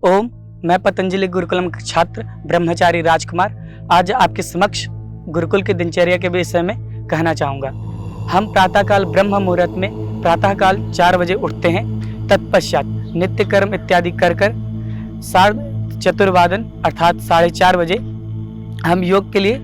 ओम, मैं पतंजलि गुरुकुलम का छात्र ब्रह्मचारी राजकुमार आज आपके समक्ष गुरुकुल की दिनचर्या के विषय में कहना चाहूँगा। हम प्रातःकाल ब्रह्म मुहूर्त में प्रातःकाल 4 बजे उठते हैं। तत्पश्चात नित्य कर्म इत्यादि कर 4:15 अर्थात 4:30 बजे हम योग के लिए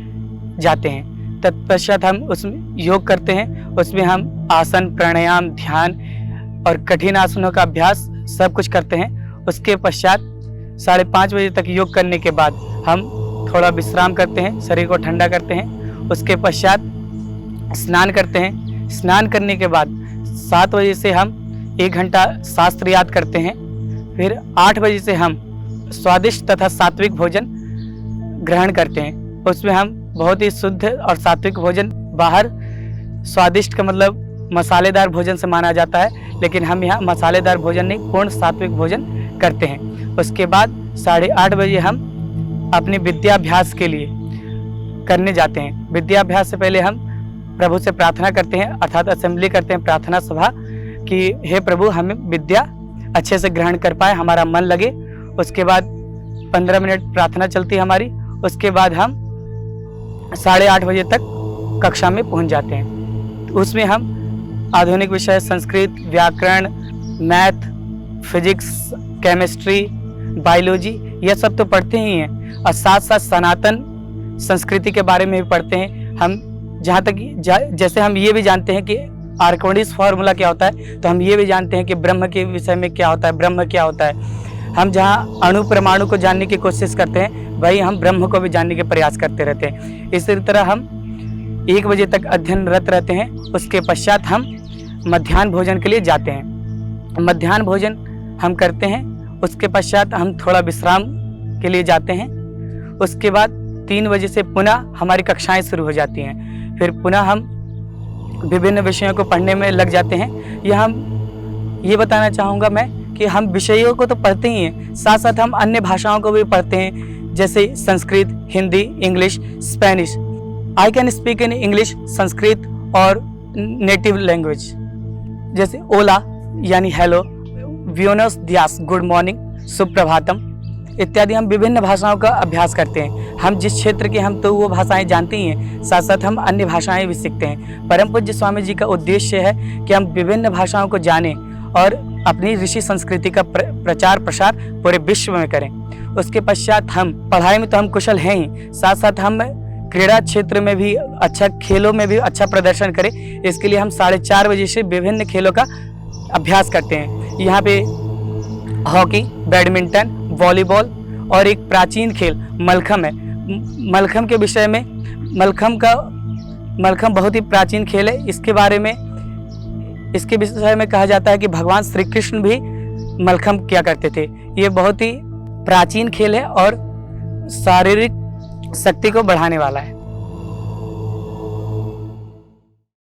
जाते हैं। तत्पश्चात हम उसमें योग करते हैं। उसमें हम आसन, प्राणायाम, ध्यान और कठिन आसनों का अभ्यास सब कुछ करते हैं। उसके पश्चात 5:30 बजे तक योग करने के बाद हम थोड़ा विश्राम करते हैं, शरीर को ठंडा करते हैं। उसके पश्चात स्नान करते हैं। स्नान करने के बाद 7 बजे से हम 1 घंटा शास्त्र याद करते हैं। फिर 8 बजे से हम स्वादिष्ट तथा सात्विक भोजन ग्रहण करते हैं। उसमें हम बहुत ही शुद्ध और सात्विक भोजन, बाहर स्वादिष्ट का मतलब मसालेदार भोजन से माना जाता है, लेकिन हम यहाँ मसालेदार भोजन नहीं, पूर्ण सात्विक भोजन करते हैं। उसके बाद 8:30 बजे हम अपने विद्याभ्यास के लिए करने जाते हैं। विद्याभ्यास से पहले हम प्रभु से प्रार्थना करते हैं, अर्थात असेंबली करते हैं, प्रार्थना सभा कि हे प्रभु, हमें विद्या अच्छे से ग्रहण कर पाए, हमारा मन लगे। उसके बाद 15 मिनट प्रार्थना चलती है हमारी। उसके बाद हम 8:30 बजे तक कक्षा में पहुंच जाते हैं। उसमें हम आधुनिक विषय संस्कृत, व्याकरण, मैथ, फिजिक्स, केमिस्ट्री, बायोलॉजी यह सब तो पढ़ते ही हैं, और साथ साथ सनातन संस्कृति के बारे में भी पढ़ते हैं। हम जहाँ तक जैसे हम ये भी जानते हैं कि आर्किमिडीज फार्मूला क्या होता है, तो हम ये भी जानते हैं कि ब्रह्म के विषय में क्या होता है, ब्रह्म क्या होता है। हम जहाँ अणु परमाणु को जानने की कोशिश करते हैं, वही हम ब्रह्म को भी जानने के प्रयास करते रहते हैं। इसी तरह हम 1 बजे तक अध्ययनरत रहते हैं। उसके पश्चात हम मध्याह्न भोजन के लिए जाते हैं। मध्याह्न भोजन हम करते हैं। उसके पश्चात हम थोड़ा विश्राम के लिए जाते हैं। उसके बाद 3 बजे से पुनः हमारी कक्षाएं शुरू हो जाती हैं। फिर पुनः हम विभिन्न विषयों को पढ़ने में लग जाते हैं। यह हम ये बताना चाहूँगा मैं कि हम विषयों को तो पढ़ते ही हैं, साथ साथ हम अन्य भाषाओं को भी पढ़ते हैं, जैसे Sanskrit, Hindi, English, Spanish. I can speak in English, Sanskrit और नेटिव लैंग्वेज, जैसे ओला यानी हेलो, ब्यूनोस दियास गुड मॉर्निंग, सुप्रभातम इत्यादि। हम विभिन्न भाषाओं का अभ्यास करते हैं। हम जिस क्षेत्र के हम तो वो भाषाएं जानते ही हैं, साथ साथ हम अन्य भाषाएं भी सीखते हैं। परम पूज्य स्वामी जी का उद्देश्य है कि हम विभिन्न भाषाओं को जानें और अपनी ऋषि संस्कृति का प्रचार प्रसार पूरे विश्व में करें। उसके पश्चात हम पढ़ाई में तो हम कुशल हैं ही, साथ साथ हम क्रीड़ा क्षेत्र में भी अच्छा, खेलों में भी अच्छा प्रदर्शन करें। इसके लिए हम 4:30 बजे से विभिन्न खेलों का अभ्यास करते हैं। यहाँ पे हॉकी, बैडमिंटन, वॉलीबॉल और एक प्राचीन खेल मलखम है। मलखम के विषय में मलखम बहुत ही प्राचीन खेल है। इसके विषय में कहा जाता है कि भगवान श्री कृष्ण भी मलखम किया करते थे। ये बहुत ही प्राचीन खेल है और शारीरिक शक्ति को बढ़ाने वाला है।